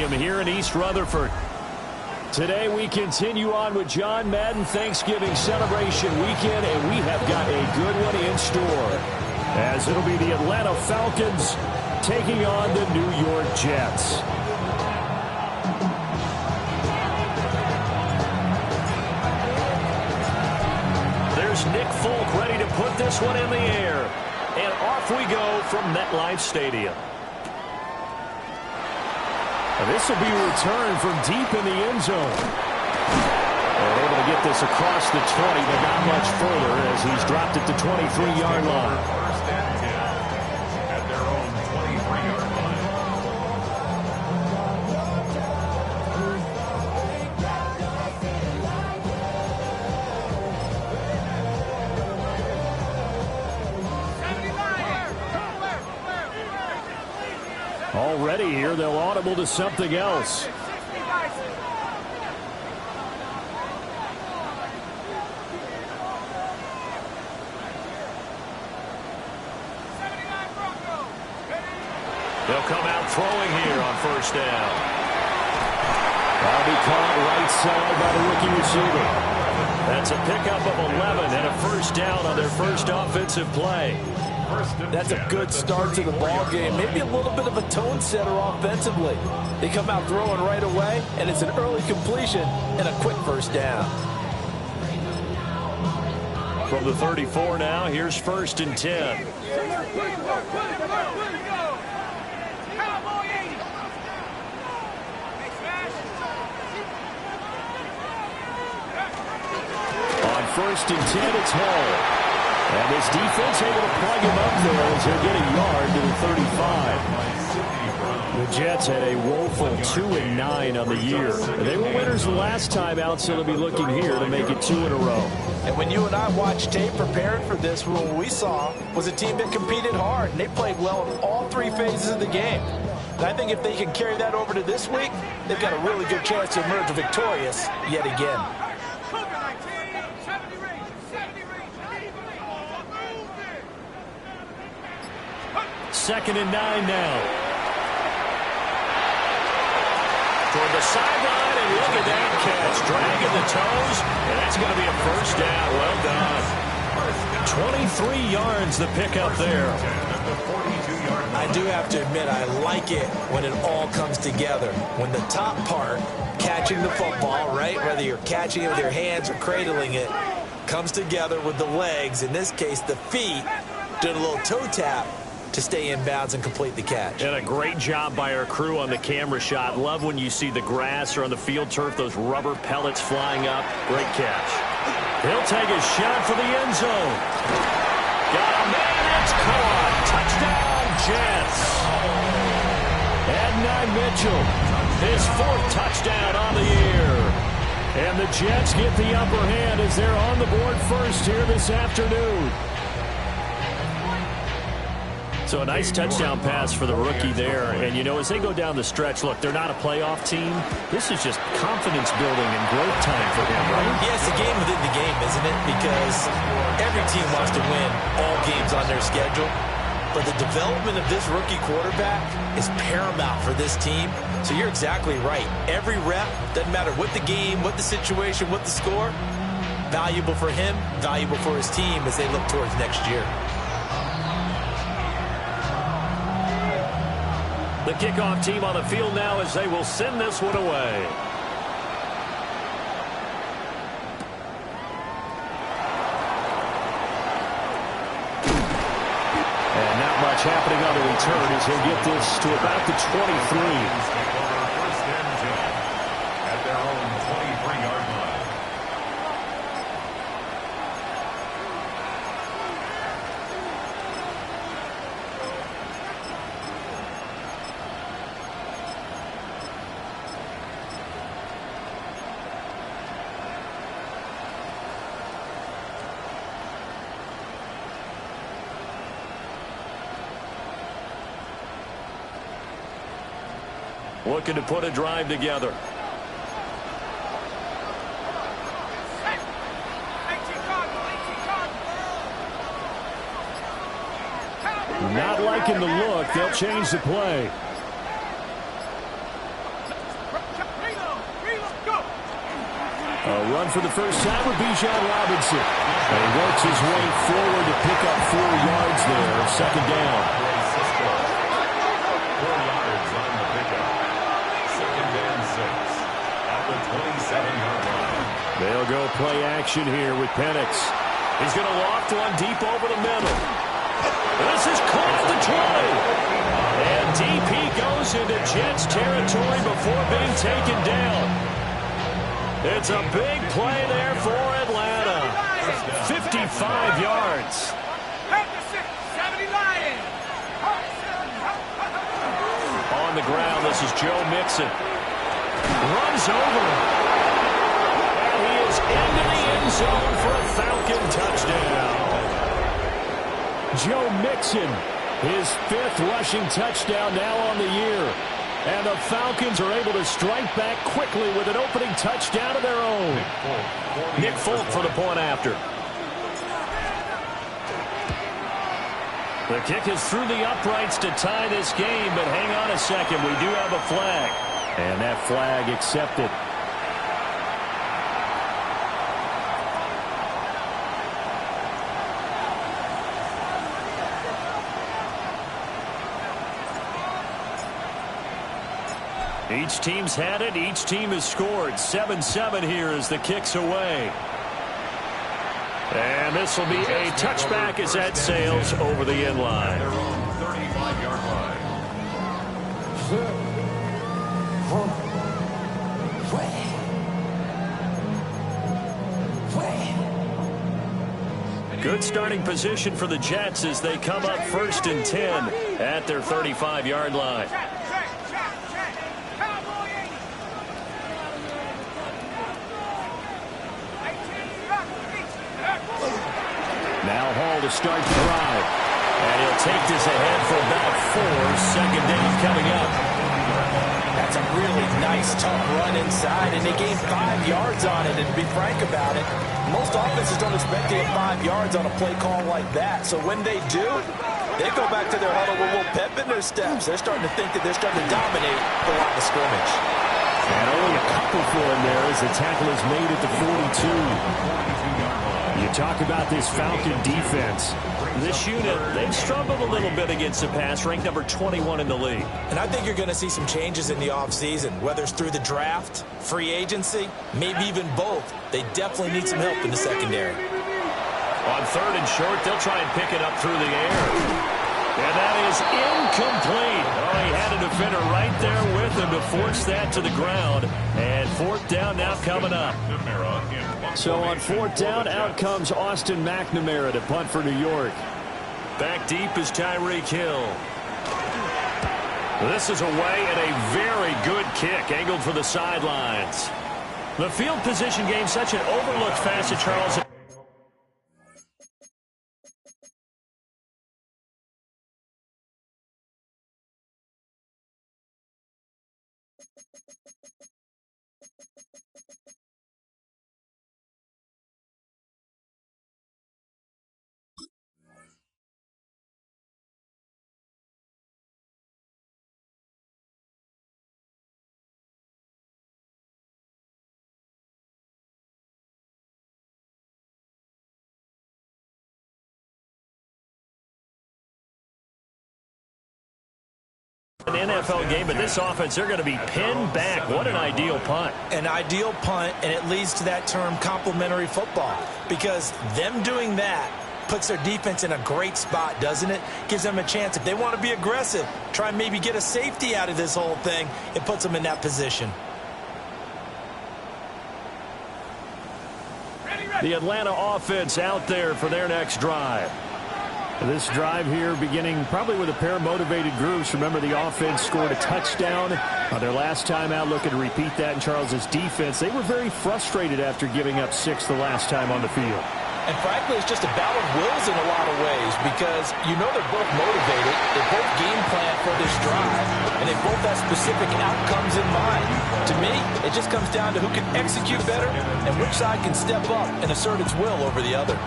Stadium here in East Rutherford. Today we continue on with John Madden Thanksgiving celebration weekend, and we have got a good one in store, as it'll be the Atlanta Falcons taking on the New York Jets. There's Nick Folk ready to put this one in the air, and off we go from MetLife Stadium. This will be a return from deep in the end zone. They're able to get this across the 20, but not much further as he's dropped it to 23-yard line. First and 10 at their own 23-yard line. Already here, they'll audible to something else. They'll come out throwing here on first down. That'll be caught right side by the rookie receiver. That's a pickup of 11 and a first down on their first offensive play. That's a good start to the ball game. Maybe a little bit of a tone setter offensively. They come out throwing right away, and it's an early completion and a quick first down. From the 34 now, here's first and 10. On first and 10, it's Hall. And this defense able to plug him up there as he'll get a yard to the 35. The Jets had a woeful 2-9 on the year. They were winners the last time out, so they'll be looking here to make it 2 in a row. And when you and I watched tape preparing for this, what we saw was a team that competed hard, and they played well in all three phases of the game. And I think if they can carry that over to this week, they've got a really good chance to emerge victorious yet again. Second and 9 now. Toward the sideline, and look at that catch. Dragging the toes, and that's going to be a first down. Well done. 23 yards the pickup there. I do have to admit, I like it when it all comes together. When the top part, catching the football, right, whether you're catching it with your hands or cradling it, comes together with the legs, in this case the feet, doing a little toe tap to stay in bounds and complete the catch. And a great job by our crew on the camera shot. Love when you see the grass or on the field turf, those rubber pellets flying up. Great catch. He'll take a shot for the end zone. Got a man, it's caught. Touchdown, Jets. Adonai Mitchell, his 4th touchdown on the year. And the Jets get the upper hand as they're on the board first here this afternoon. So a nice touchdown pass for the rookie there. And, you know, as they go down the stretch, look, they're not a playoff team. This is just confidence building and growth time for him, right? Yeah, it's a game within the game, isn't it? Because every team wants to win all games on their schedule. But the development of this rookie quarterback is paramount for this team. So you're exactly right. Every rep, doesn't matter what the game, what the situation, what the score, valuable for him, valuable for his team as they look towards next year. The kickoff team on the field now as they will send this one away. And not much happening on the return as he'll get this to about the 23. First and 10 at their own 23-yard line. Looking to put a drive together. Not liking the look. They'll change the play. A run for the first time with Bijan Robinson. And he works his way forward to pick up 4 yards there. Second down. 4 yards on the pickup. Second and 6 at the 27-yard line. They'll go play action here with Penix. He's going to loft one deep over the middle. This is caught at the 20. And DP goes into Jets territory before being taken down. It's a big play there for Atlanta. 55 yards. On the ground, this is Joe Mixon. Runs over. And he is into the end zone for a Falcon touchdown. Joe Mixon, his 5th rushing touchdown now on the year. And the Falcons are able to strike back quickly with an opening touchdown of their own. Nick Folk for the point after. The kick is through the uprights to tie this game, but hang on a second. We do have a flag. And that flag accepted. Each team's had it. Each team has scored. 7-7 here as the kick's away. And this will be a touchback as that sails over the end line. Their own 35-yard line. Good starting position for the Jets as they come up 1st and 10 at their 35-yard line. Now Hall to start the drive. And he'll take this ahead for about 4. Second down coming up. That's a really nice, tough run inside, and they gained 5 yards on it. And to be frank about it, most offenses don't expect to get 5 yards on a play call like that. So when they do, they go back to their huddle with a little pep in their steps. They're starting to think that they're starting to dominate the line of scrimmage. And only a couple for him there as the tackle is made at the 42. You talk about this Falcon defense. This unit, they've struggled a little bit against the pass, ranked number 21 in the league. And I think you're going to see some changes in the offseason, whether it's through the draft, free agency, maybe even both. They definitely need some help in the secondary. On 3rd and short, they'll try and pick it up through the air. And that is incomplete. Oh, he had a defender right there with him to force that to the ground. And 4th down now coming up. So on 4th down, out comes Austin McNamara to punt for New York. Back deep is Tyreek Hill. This is away and a very good kick, angled for the sidelines. The field position game, such an overlooked facet, Charles. An NFL game, but this offense, they're going to be pinned back. What an ideal punt. An ideal punt, and it leads to that term complementary football, because them doing that puts their defense in a great spot, doesn't it? Gives them a chance. If they want to be aggressive, try and maybe get a safety out of this whole thing, it puts them in that position. The Atlanta offense out there for their next drive. This drive here beginning probably with a pair of motivated groups. Remember, the offense scored a touchdown on their last time out, looking to repeat that in Charles's defense. They were very frustrated after giving up 6 the last time on the field. And frankly, it's just a battle of wills in a lot of ways, because you know they're both motivated, they both game plan for this drive, and they both have specific outcomes in mind. To me, it just comes down to who can execute better and which side can step up and assert its will over the other.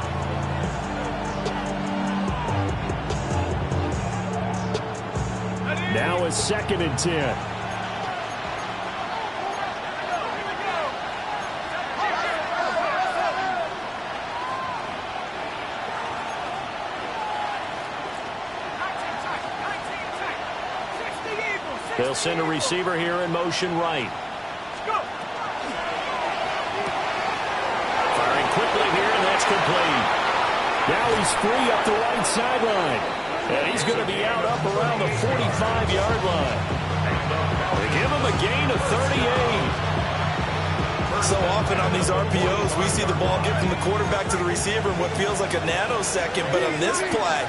Now a 2nd and 10. send a receiver here in motion right. Firing quickly here, and that's complete. Now he's free up the right sideline. And he's going to be out up around the 45-yard line. They give him a gain of 38. So often on these RPOs, we see the ball get from the quarterback to the receiver in what feels like a nanosecond. But on this play,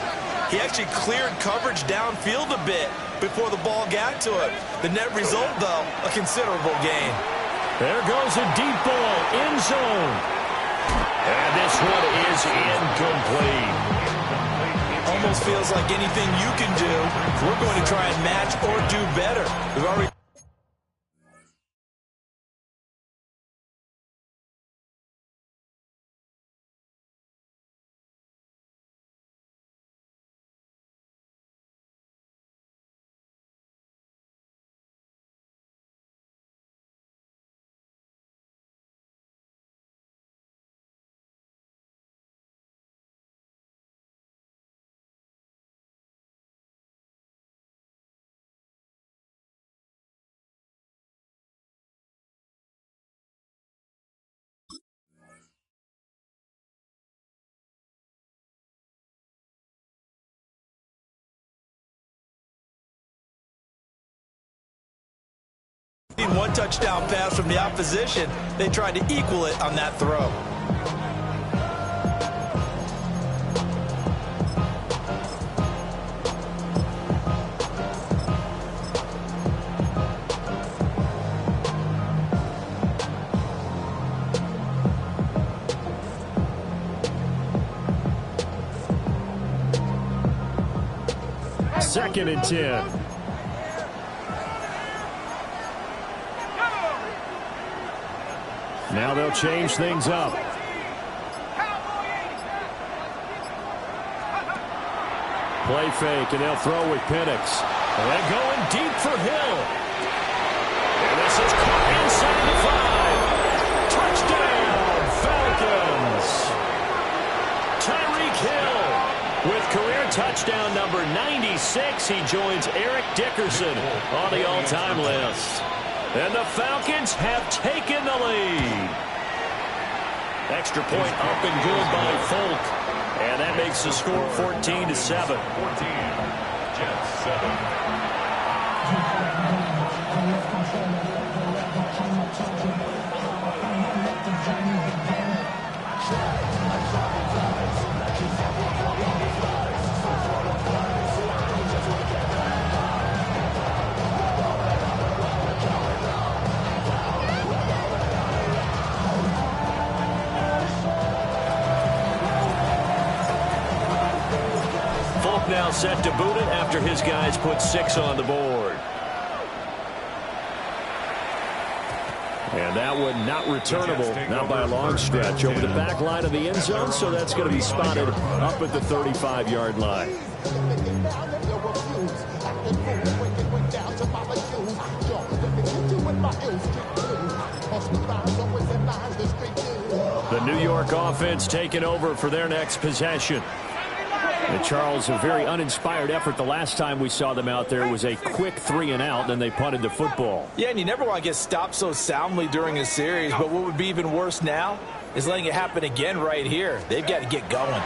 he actually cleared coverage downfield a bit before the ball got to him. The net result, though, a considerable gain. There goes a deep ball, end zone. And this one is incomplete. Almost feels like anything you can do, we're going to try and match or do better. We've already one touchdown pass from the opposition. They tried to equal it on that throw. Second and 10. Now they'll change things up. Play fake, and they'll throw with Penix. And they're going deep for Hill. And this is caught inside the 5. Touchdown, Falcons. Tyreek Hill with career touchdown number 96. He joins Eric Dickerson on the all-time list. And the Falcons have taken the lead. Extra point up and good by Folk. And that makes the score 14-7. 14, Jets 7. Now set to boot it after his guys put 6 on the board. And that one not returnable, not by a long stretch, over the back line of the end zone, so that's going to be spotted up at the 35-yard line. The New York offense taking over for their next possession. And Charles, a very uninspired effort the last time we saw them out there was a quick 3-and-out, then they punted the football. Yeah, and you never want to get stopped so soundly during a series, but what would be even worse now is letting it happen again right here. They've got to get going.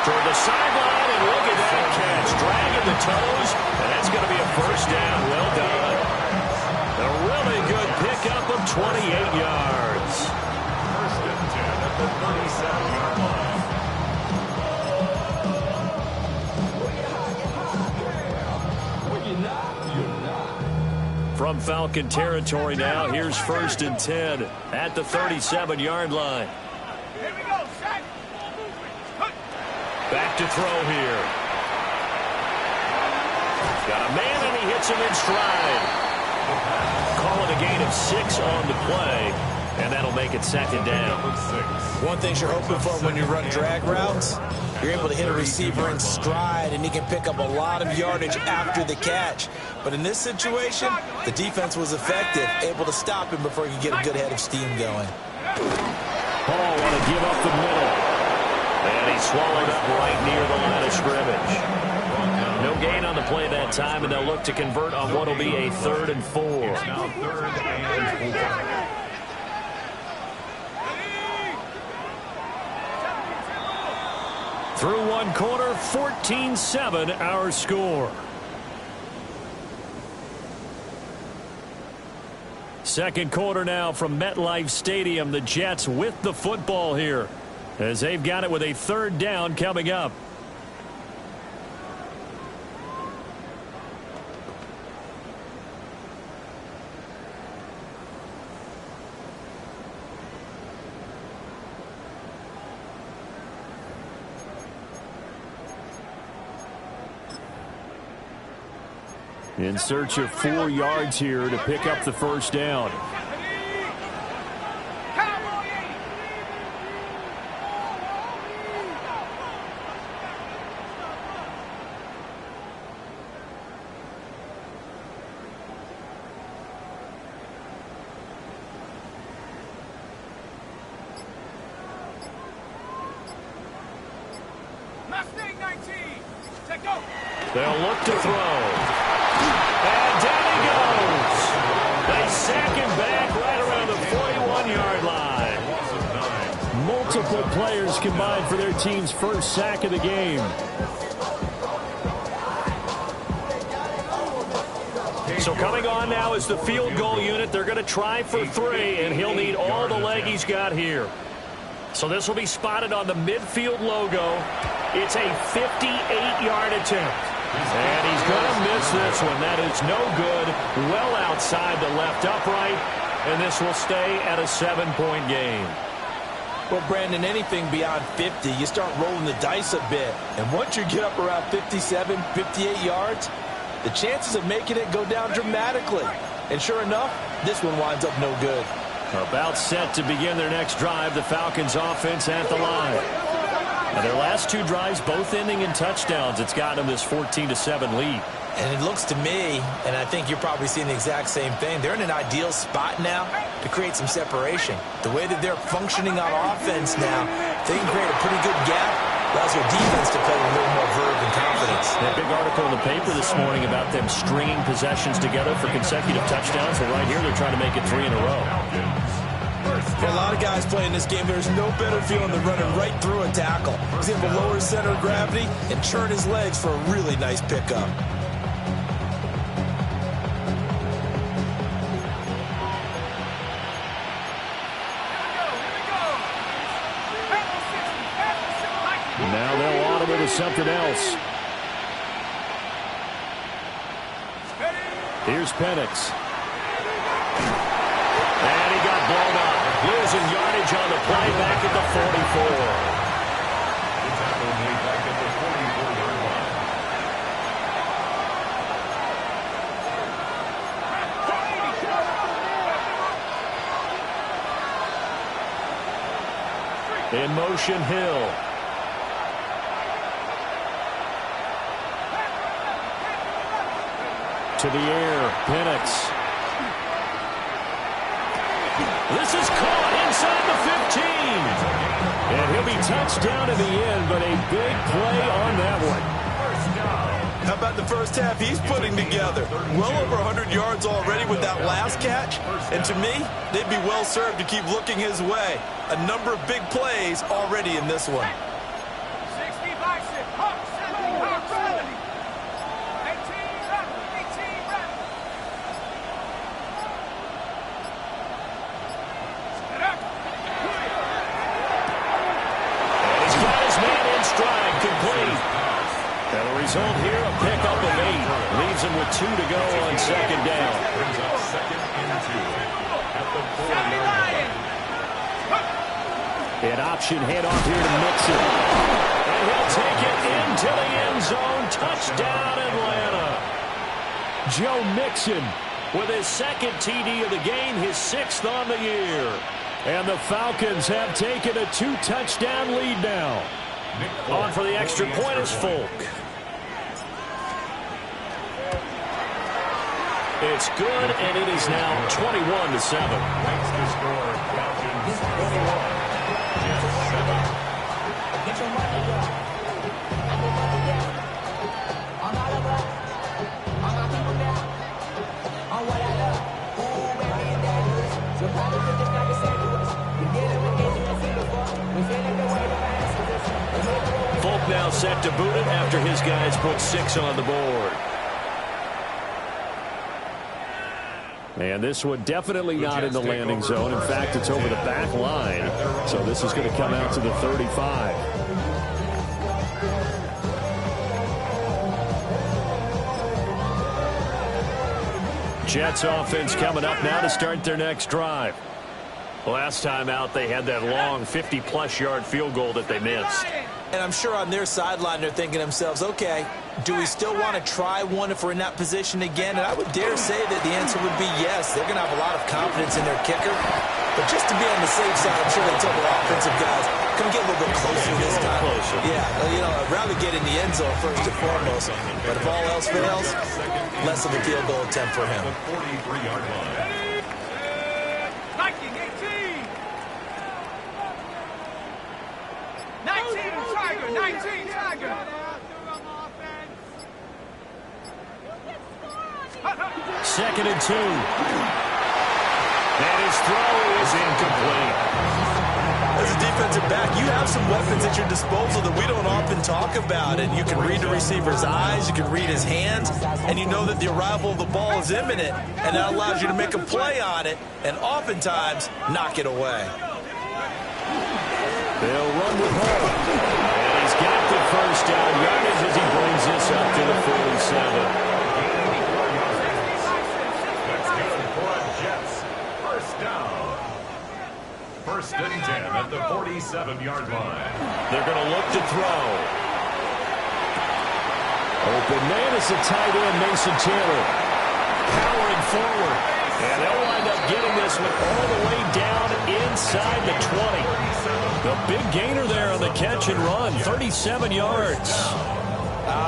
Toward the sideline, and look at that catch. Dragging the toes, and that's going to be a first down. Well done. A really good pickup of 28 yards. First and 10 at the 37-yard line. From Falcon territory now, here's first and 10 at the 37-yard line. Back to throw here. Got a man, and he hits him in stride. Call it a gain of 6 on the play, and that'll make it second down. One thing you're hoping for when you run drag routes, you're able to hit a receiver in stride, and he can pick up a lot of yardage after the catch. But in this situation, the defense was effective, able to stop him before he could get a good head of steam going. Paul want to give up the middle. And he swallowed up right near the line of scrimmage. gain on the play that time, and they'll look to convert on what will be a 3rd and 4. It's now 3rd and 4. Through one quarter, 14-7 our score. Second quarter now from MetLife Stadium. The Jets with the football here as they've got it with a 3rd down coming up. In search of 4 yards here to pick up the 1st down. They'll look to throw. And down he goes. They sack him back right around the 41-yard line. Multiple players combined for their team's 1st sack of the game. So coming on now is the field goal unit. They're going to try for 3, and he'll need all the leg he's got here. So this will be spotted on the midfield logo. It's a 58-yard attempt. And he's going to miss this one. That is no good. Well outside the left upright. And this will stay at a 7-point game. Well, Brandon, anything beyond 50, you start rolling the dice a bit. And once you get up around 57, 58 yards, the chances of making it go down dramatically. And sure enough, this one winds up no good. About set to begin their next drive, the Falcons offense at the line. Now their last 2 drives, both ending in touchdowns. It's got them this 14-7 lead. And it looks to me, and I think you're probably seeing the exact same thing, they're in an ideal spot now to create some separation. The way that they're functioning on offense now, they can create a pretty good gap. Allows their defense to play with a little more verve and confidence. That big article in the paper this morning about them stringing possessions together for consecutive touchdowns. Well, right here they're trying to make it 3 in a row. For a lot of guys playing this game, there's no better feeling than running right through a tackle. He's able to lower his center of gravity and turn his legs for a really nice pickup. Now they'll audible to something else. Here's Penix. And he got blown up. Losing yardage on the play back at the 44. The tackle made back at the 44-yard line. In motion, Hill. To the air, Penix. This is caught inside the 15. And he'll be touched down in the end, but a big play on that one. How about the first half he's putting together? Well over 100 yards already with that last catch. And to me, they'd be well served to keep looking his way. A number of big plays already in this one. Result here, a pickup of 8. Leaves him with 2 to go on 2nd down. Brings up 2nd and 2 at the 4-yard line. An option handoff here to Mixon. And he'll take it into the end zone. Touchdown, Atlanta. Joe Mixon with his 2nd TD of the game, his 6th on the year. And the Falcons have taken a 2-touchdown lead now. On for the extra point is Folk. It's good, and it is now 21-7. Makes the score Falcons 21, Jets 7. set to boot it after his guys put 6 on the board. And this one definitely not in the landing zone. In fact, it's over the back line. So this is going to come out to the 35. Jets offense coming up now to start their next drive. Last time out, they had that long 50-plus yard field goal that they missed. And I'm sure on their sideline they're thinking to themselves, okay, do we still want to try one if we're in that position again? And I would dare say that the answer would be yes. They're going to have a lot of confidence in their kicker. But just to be on the safe side, I'm sure they tell their offensive guys, can we get a little bit closer this time? Yeah, you know, I'd rather get in the end zone first and foremost. But if all else fails, less of a field goal attempt for him. 43-yard line. Second and 2. And his throw is incomplete. As a defensive back, you have some weapons at your disposal that we don't often talk about. And you can read the receiver's eyes, you can read his hands, and you know that the arrival of the ball is imminent. And that allows you to make a play on it and oftentimes knock it away. They'll run with Hall. And he's got the first down yardage as he brings this up to the 47. First and 10 at the 47-yard line. They're going to look to throw. Open man is the tight end, Mason Taylor. Powering forward. And they'll wind up getting this one all the way down inside the 20. The big gainer there on the catch and run, 37 yards.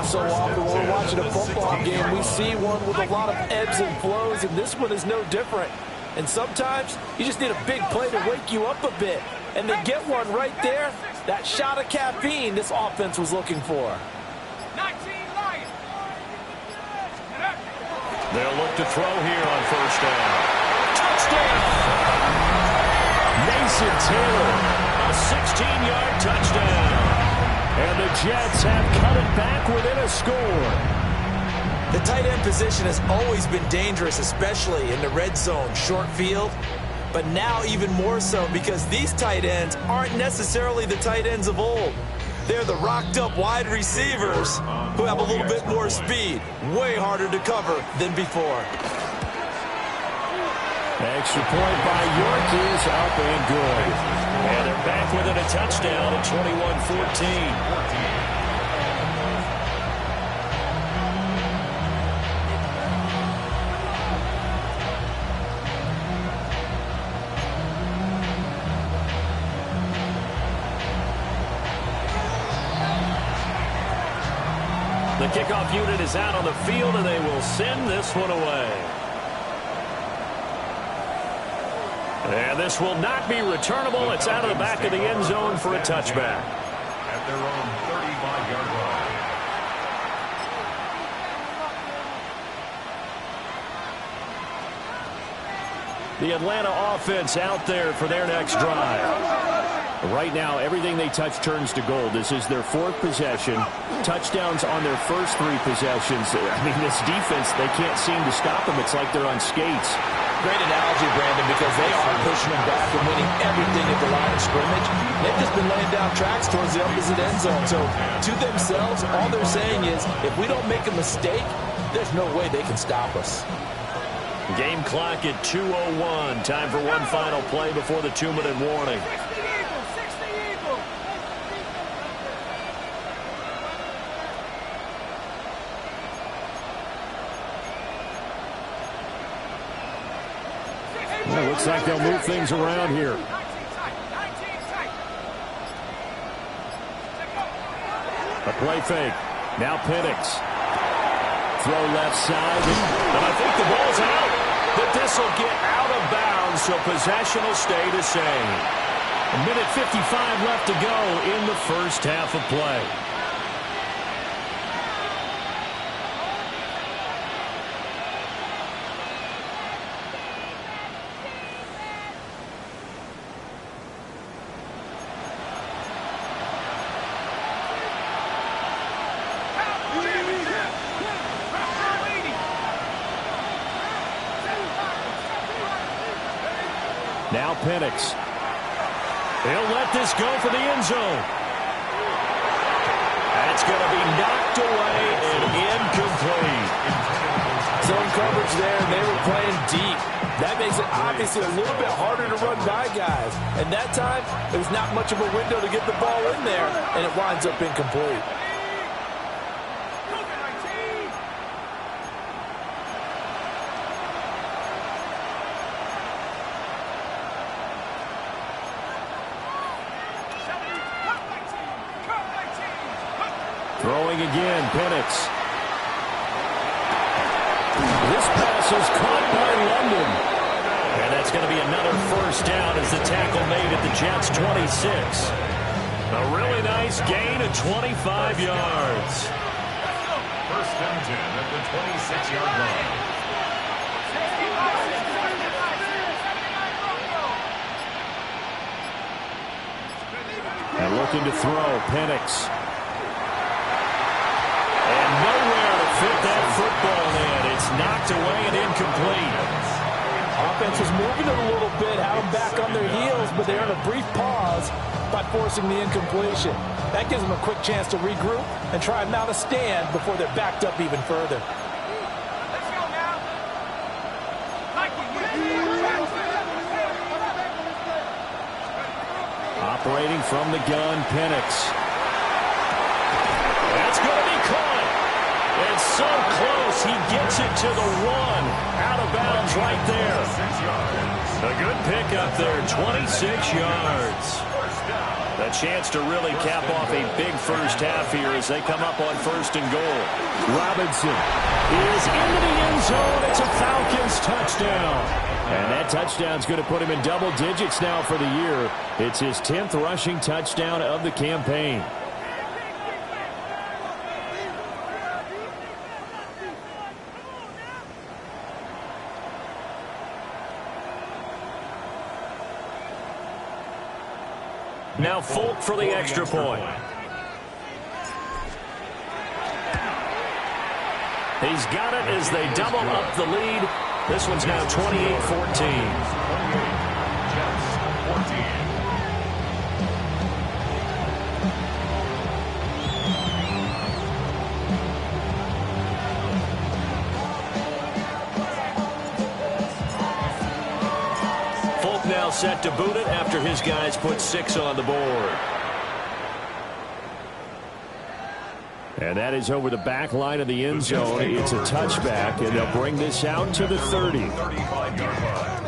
So often when we're watching a football game, we see one with a lot of ebbs and flows, and this one is no different. And sometimes you just need a big play to wake you up a bit. And they get one right there. That shot of caffeine this offense was looking for. They'll look to throw here on first down. Touchdown! Mason Taylor, a 16-yard touchdown. And the Jets have cut it back within a score. The tight end position has always been dangerous, especially in the red zone, short field. But now even more so because these tight ends aren't necessarily the tight ends of old. They're the rocked-up wide receivers who have a little bit more speed. Way harder to cover than before. Extra point by York is up and good. And they're back within a touchdown at 21-14. The kickoff unit is out on the field, and they will send this one away. And this will not be returnable. It's out of the back of the end zone for a touchback. At their own 35-yard line. The Atlanta offense out there for their next drive. Right now, everything they touch turns to gold. This is their 4th possession. Touchdowns on their first 3 possessions. I mean, this defense, they can't seem to stop them. It's like they're on skates. Great analogy, Brandon, because they are pushing them back and winning everything at the line of scrimmage. They've just been laying down tracks towards the opposite end zone. So, to themselves, all they're saying is, if we don't make a mistake, there's no way they can stop us. Game clock at 2:01. Time for one final play before the 2-minute warning. Well, looks like they'll move things around here. A play fake. Now Penix. Throw left side. And I think the ball's out. But this will get out of bounds, so possession will stay the same. 1:55 left to go in the first half of play. Now Penix. He'll let this go for the end zone. That's going to be knocked away and incomplete. Zone coverage there, and they were playing deep. That makes it obviously a little bit harder to run by guys. And that time, there's not much of a window to get the ball in there, and it winds up incomplete. Throwing again, Penix. This pass is caught by London. And that's going to be another first down as the tackle made at the Jets' 26. A really nice gain of 25 yards. First and 10 at the 26-yard line. And looking to throw, Penix. And nowhere to fit that football in. It's knocked away and incomplete. Offense was moving it a little bit, had them back on their heels, but they earned a brief pause by forcing the incompletion. That gives them a quick chance to regroup and try and mount a stand before they're backed up even further. Operating from the gun, Penix. That's going to be caught. It's so close. He gets it to the one. Out of bounds right there. A good pickup there, 26 yards. A chance to really cap off a big first half here as they come up on first and goal. Robinson is into the end zone. It's a Falcons touchdown. And that touchdown's going to put him in double digits now for the year. It's his 10th rushing touchdown of the campaign. Now Folk for the extra point. He's got it as they double up the lead. This one's now 28-14. Now set to boot it after his guys put 6 on the board. And that is over the back line of the end zone. It's a touchback, and they'll bring this out to the 30. 35-yard line.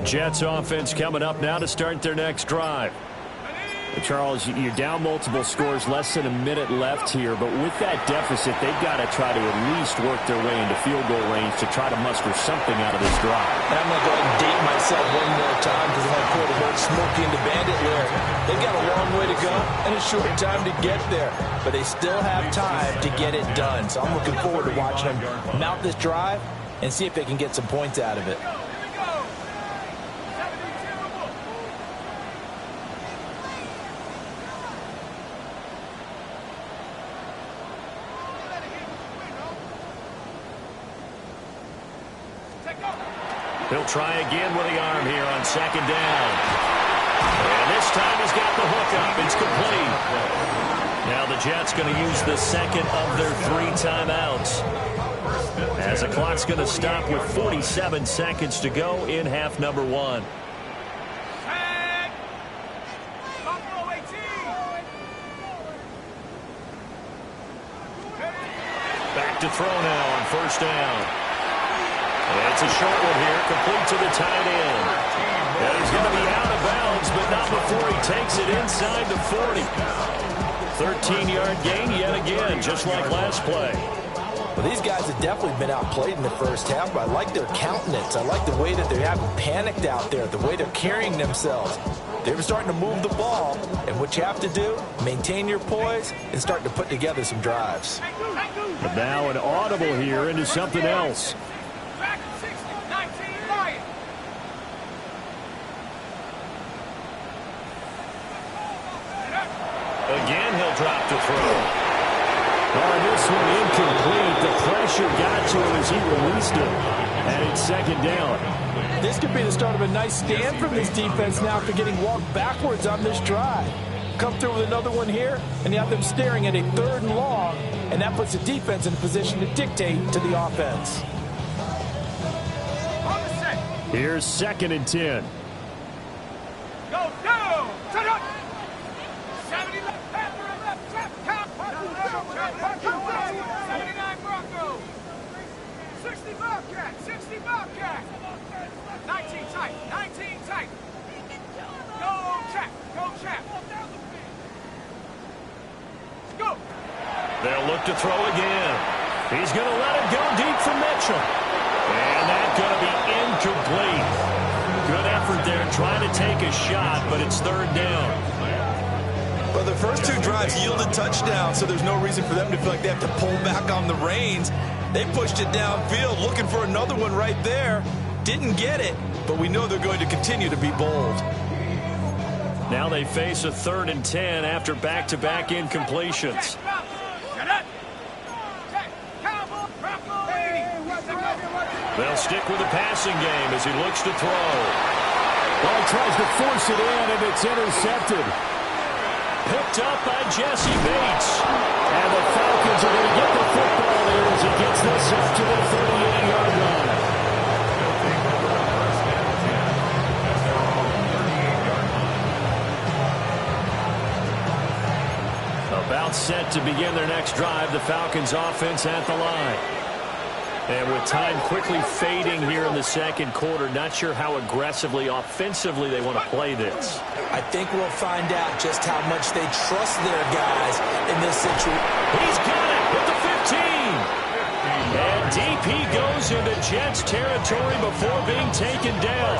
Jets offense coming up now to start their next drive. Charles, you're down multiple scores, less than a minute left here, but with that deficit, they've got to try to at least work their way into field goal range to try to muster something out of this drive. And I'm going to go ahead and date myself one more time because I'm going to quote the word Smokey and the Bandit lyric. They've got a long way to go and a short time to get there, but they still have time to get it done. So I'm looking forward to watching them mount this drive and see if they can get some points out of it. He'll try again with the arm here on second down. And this time he's got the hook up. It's complete. Now the Jets going to use the second of their 3 timeouts. As the clock's going to stop with 47 seconds to go in half number 1. Back to throw now on first down. It's a short one here, complete to the tight end. And he's going to be out of bounds, but not before he takes it inside the 40. 13-yard gain yet again, just like last play. Well, these guys have definitely been outplayed in the first half, but I like their countenance. I like the way that they haven't panicked out there, the way they're carrying themselves. They're starting to move the ball, and what you have to do, maintain your poise and start to put together some drives. But now an audible here into something else. Again, he'll drop the throw. Oh, this one incomplete. The pressure got to him as he released it. And it's second down. This could be the start of a nice stand from this defense now after getting walked backwards on this drive. Come through with another one here, and you have them staring at a 3rd and long, and that puts the defense in a position to dictate to the offense. Here's 2nd and 10. Go down! 70 left, 79 Broncos. 60 Bobcat, 60 Bobcat. 19 tight, 19 tight. Go Chap, go Chap. Go. They'll look to throw again. He's going to let it go deep for Mitchell. And that's going to be incomplete. Good effort there trying to take a shot, but it's 3rd down. Well, the first 2 drives yielded touchdowns, so there's no reason for them to feel like they have to pull back on the reins. They pushed it downfield, looking for another one right there. Didn't get it, but we know they're going to continue to be bold. Now they face a 3rd and 10 after back-to-back incompletions. They'll stick with the passing game as he looks to throw. Well, he tries to force it in, and it's intercepted. Picked up by Jesse Bates. And the Falcons are going to get the football there as he gets this up to the 38-yard line. About set to begin their next drive, the Falcons offense at the line. And with time quickly fading here in the second quarter, not sure how aggressively, offensively they want to play this. I think we'll find out just how much they trust their guys in this situation. He's got it with the 15. And deep he goes into Jets territory before being taken down.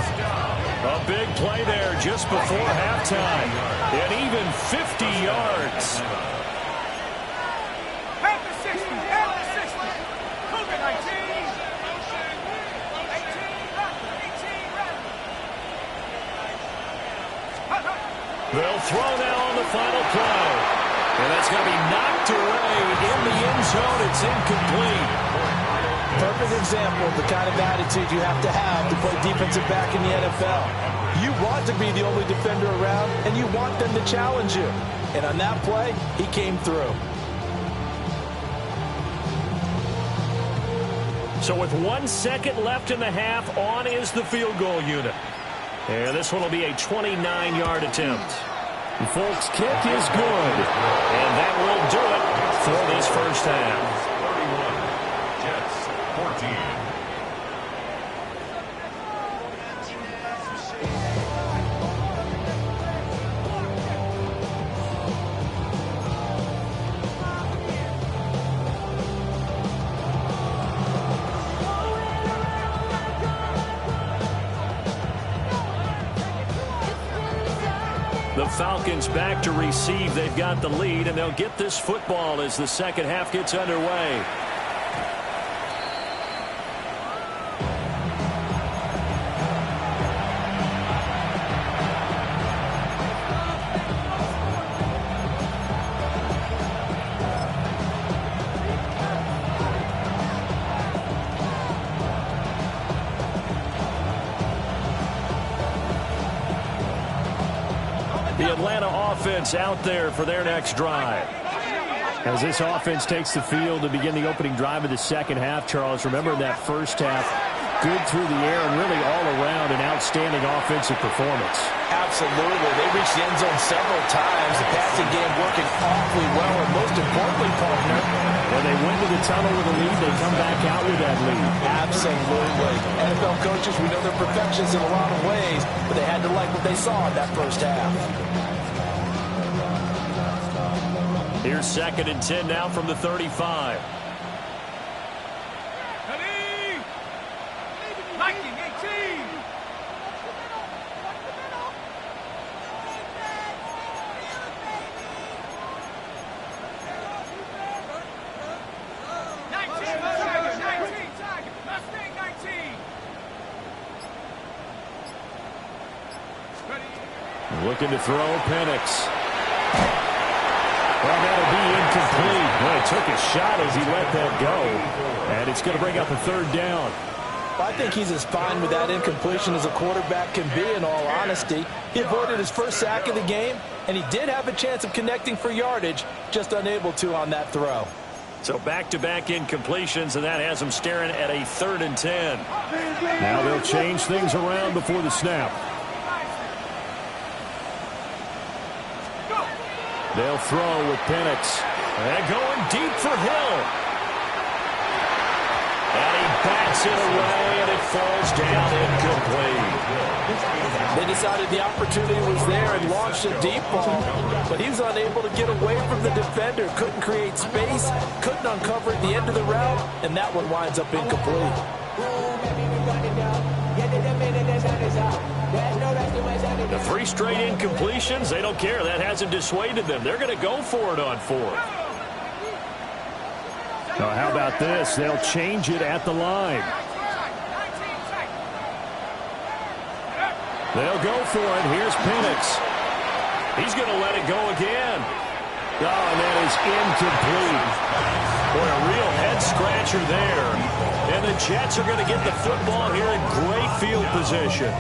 A big play there just before halftime. And even 50 yards. They'll throw now on the final play. And that's going to be knocked away in the end zone. It's incomplete. Perfect example of the kind of attitude you have to play defensive back in the NFL. You want to be the only defender around, and you want them to challenge you. And on that play, he came through. So with 1 second left in the half, on is the field goal unit. And this one will be a 29-yard attempt. The Folks kick is good. And that will do it for this first half. 31, Jets 14. The Falcons back to receive. They've got the lead, and they'll get this football as the second half gets underway. The Atlanta offense out there for their next drive. As this offense takes the field to begin the opening drive of the second half, Charles, remember in that first half, good through the air and really all around an outstanding offensive performance. Absolutely. They reached the end zone several times. The passing game working awfully well, and most importantly, partner, when they went to the tunnel with a lead, they come back out with that lead. Absolutely. NFL coaches, we know they're perfectionists in a lot of ways, but they had to like what they saw in that first half. Here's 2nd and 10 now from the 35. Viking 18. Looking to throw, Penix. Well, that'll be incomplete. Well, he took a shot as he let that go. And it's going to bring up a third down. I think he's as fine with that incompletion as a quarterback can be, in all honesty. He avoided his first sack of the game, and he did have a chance of connecting for yardage, just unable to on that throw. So back-to-back incompletions, and that has him staring at a 3rd and 10. Now they'll change things around before the snap. They'll throw with Penix. And going deep for Hill. And he bats it away, and it falls down incomplete. They decided the opportunity was there and launched a deep ball, but he was unable to get away from the defender. Couldn't create space, couldn't uncover at the end of the route, and that one winds up incomplete. The 3 straight incompletions, they don't care. That hasn't dissuaded them. They're going to go for it on 4th. Now, how about this? They'll change it at the line. They'll go for it. Here's Penix. He's going to let it go again. Oh, and that is incomplete. Boy, a real head-scratcher there. And the Jets are going to get the football here in great field position.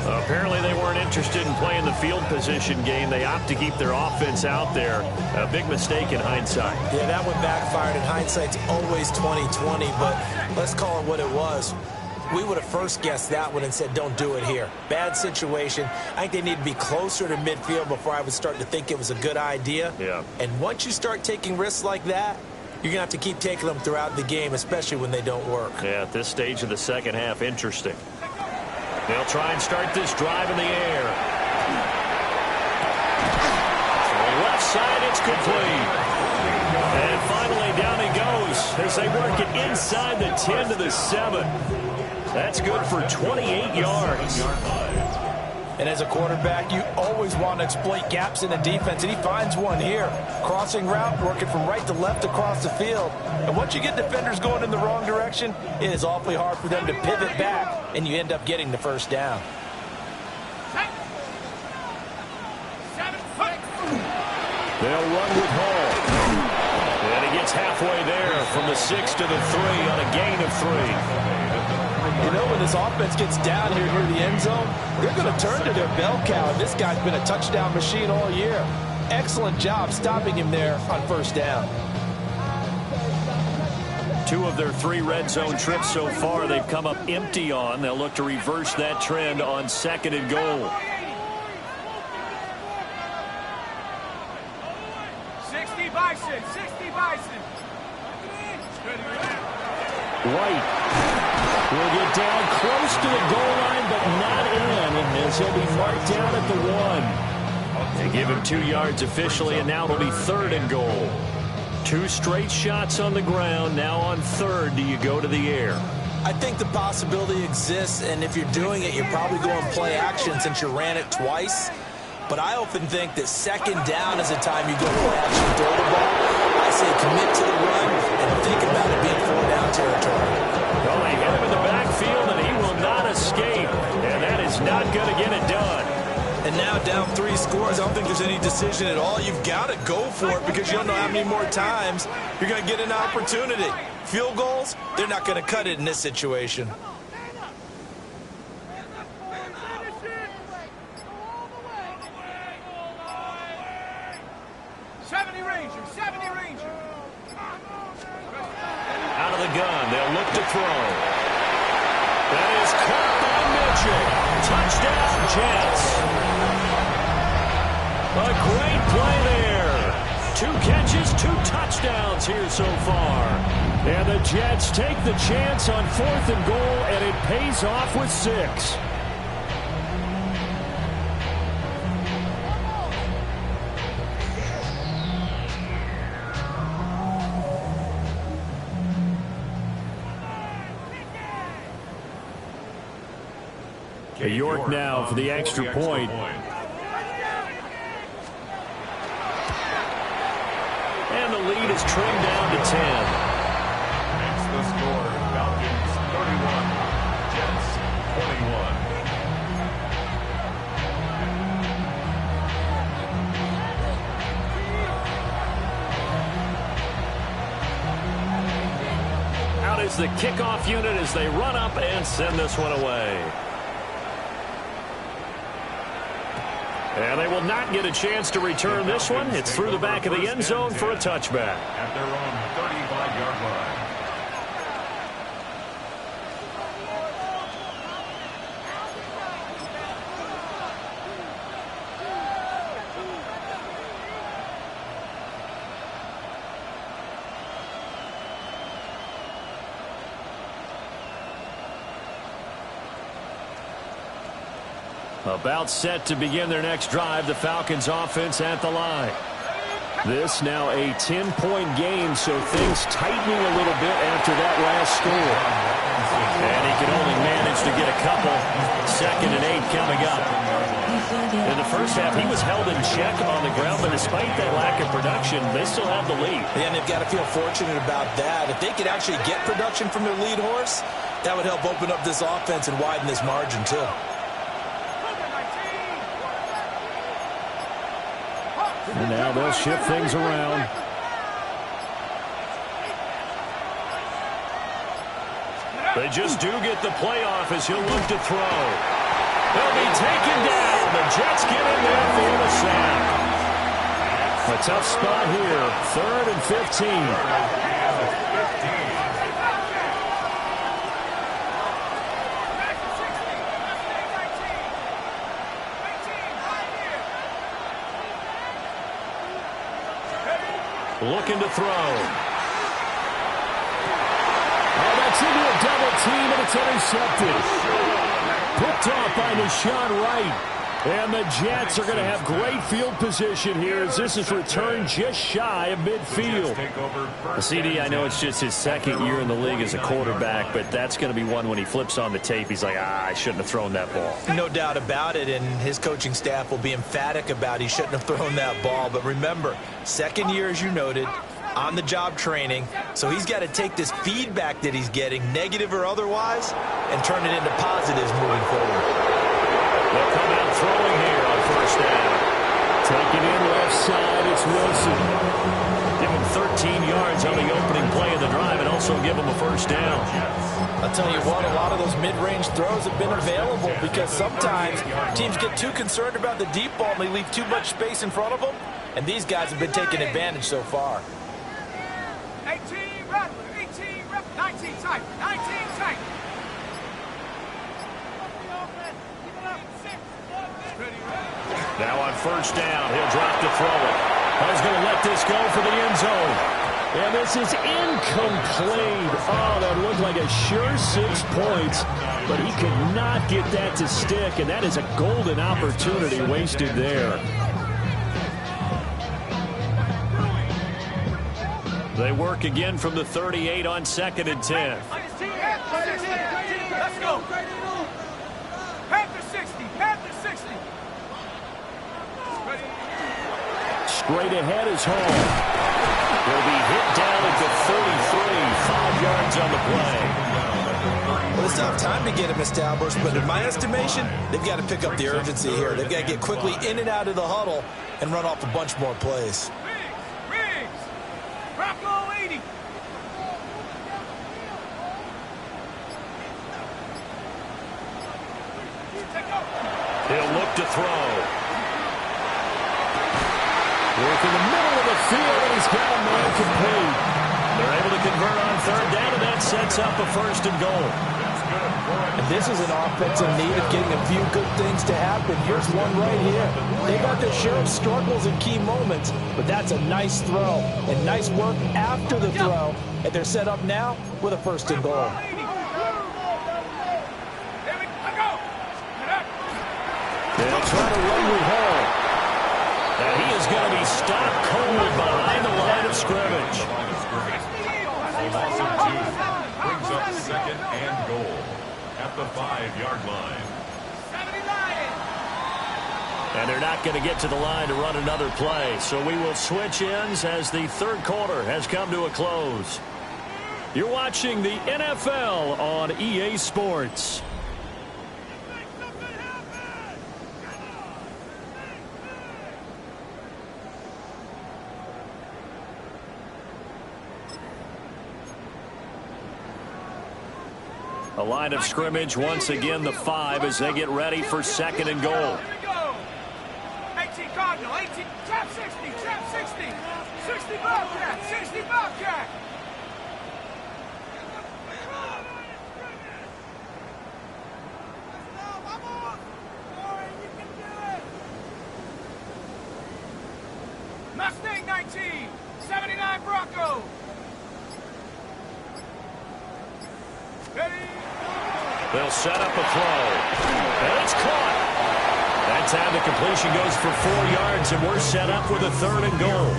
Apparently they weren't interested in playing the field position game. They opt to keep their offense out there. A big mistake in hindsight. Yeah, that one backfired. In hindsight's always 20/20, but let's call it what it was. We would have first guessed that one and said, don't do it here. Bad situation. I think they need to be closer to midfield before I would start to think it was a good idea. Yeah. And once you start taking risks like that, you're going to have to keep taking them throughout the game, especially when they don't work. Yeah, at this stage of the second half, interesting. They'll try and start this drive in the air. Left side, it's complete. And finally, down he goes as they work it inside the 10 to the 7. That's good for 28 yards. And as a quarterback, you always want to exploit gaps in the defense, and he finds one here. Crossing route, working from right to left across the field. And once you get defenders going in the wrong direction, it is awfully hard for them to pivot back, and you end up getting the first down. They'll run with Hall. And he gets halfway there from the 6 to the 3 on a gain of 3. You know, when this offense gets down here near the end zone, they're going to turn to their bell cow, and this guy's been a touchdown machine all year. Excellent job stopping him there on first down. 2 of their 3 red zone trips so far they've come up empty on. They'll look to reverse that trend on 2nd and goal. 60 Bison, 60 Bison. White will get down close to the goal line, but not in, as he'll be marked down at the 1. They give him 2 yards officially, and now it'll be 3rd and goal. 2 straight shots on the ground. Now on 3rd, do you go to the air? I think the possibility exists, and if you're doing it, you're probably going play action since you ran it twice. But I often think that 2nd down is the time you go play action, throw the ball. I say commit to the run and think about it being 4-down territory. Well, they hit him in the backfield, and he will not escape. And that is not going to get it done. And now down 3 scores, I don't think there's any decision at all. You've got to go for it because you don't know how many more times you're going to get an opportunity. Field goals, they're not going to cut it in this situation. 70 Ranger, 70 Ranger. Out of the gun, they'll look to throw. That is caught by Mitchell. Touchdown, Jets. A great play there. 2 catches, 2 touchdowns here so far. And the Jets take the chance on 4th and goal, and it pays off with 6. York now for the extra point. And the lead is trimmed down to 10. Makes the score Falcons 31, Jets 21. Out is the kickoff unit as they run up and send this one away. And they will not get a chance to return this one. It's through the back of the end zone for a touchback. At their own 35-yard line. About set to begin their next drive, the Falcons offense at the line. This now a 10-point game, so things tightening a little bit after that last score. And he can only manage to get a couple. 2nd and 8 coming up. In the first half, he was held in check on the ground, but despite that lack of production, they still have the lead. And they've got to feel fortunate about that. If they could actually get production from their lead horse, that would help open up this offense and widen this margin, too. And now they'll shift things around. They just do get the playoff as he'll look to throw. They'll be taken down. The Jets get in there for the sack. A tough spot here. 3rd and 15. Looking to throw. Oh, that's into a double team, and it's intercepted. Picked off by Deshaun Wright. And the Jets are going to have great field position here as this is returned just shy of midfield. CD, I know it's just his 2nd year in the league as a quarterback, but that's going to be one when he flips on the tape. He's like, I shouldn't have thrown that ball. No doubt about it, and his coaching staff will be emphatic about he shouldn't have thrown that ball. But remember, 2nd year, as you noted, on-the-job training, so he's got to take this feedback that he's getting, negative or otherwise, and turn it into positives moving forward. They'll come out throwing here on 1st down. Taking in left side, it's Wilson. Give him 13 yards on the opening play of the drive and also give him a 1st down. I'll tell you what, a lot of those mid-range throws have been available because sometimes teams get too concerned about the deep ball and they leave too much space in front of them, and these guys have been taking advantage so far. 18 Rattler, 19 tight, 19 tight. Now on 1st down, he'll drop to throw it. He's going to let this go for the end zone. And this is incomplete. Oh, that looked like a sure 6 points, but he could not get that to stick, and that is a golden opportunity wasted there. They work again from the 38 on 2nd and 10. Let's go. Panther 60, Panther 60. Straight ahead is home. Will be hit down at the 33, 5 yards on the play. Well, it's not time to get him established, but in my estimation, they've got to pick up the urgency here. They've got to get quickly in and out of the huddle and run off a bunch more plays. Riggs, drop goal 80. He'll look to throw. Work in the middle of the field, and he's got a man complete. They're able to convert on 3rd down, and that sets up a 1st and goal. And this is an offense in need of getting a few good things to happen. Here's one right here. They've had their share of struggles in key moments, but that's a nice throw and nice work after the throw. And they're set up now with a 1st and goal. They'll try to run with Hall. And he is going to be stopped cold behind the line of scrimmage. Loss of 2 brings up 2nd and goal at the 5-yard line. And they're not going to get to the line to run another play. So we will switch ends as the third quarter has come to a close. You're watching the NFL on EA Sports. A line of scrimmage once again, the 5 as they get ready for second and goal. 18 Cardinal, 18, trap 60, 60 Bobcat, 60 Bobcat. Mustang 19, 79 Bronco. Ready? They'll set up a throw. And it's caught. That time the completion goes for 4 yards, and we're set up with a third and goal.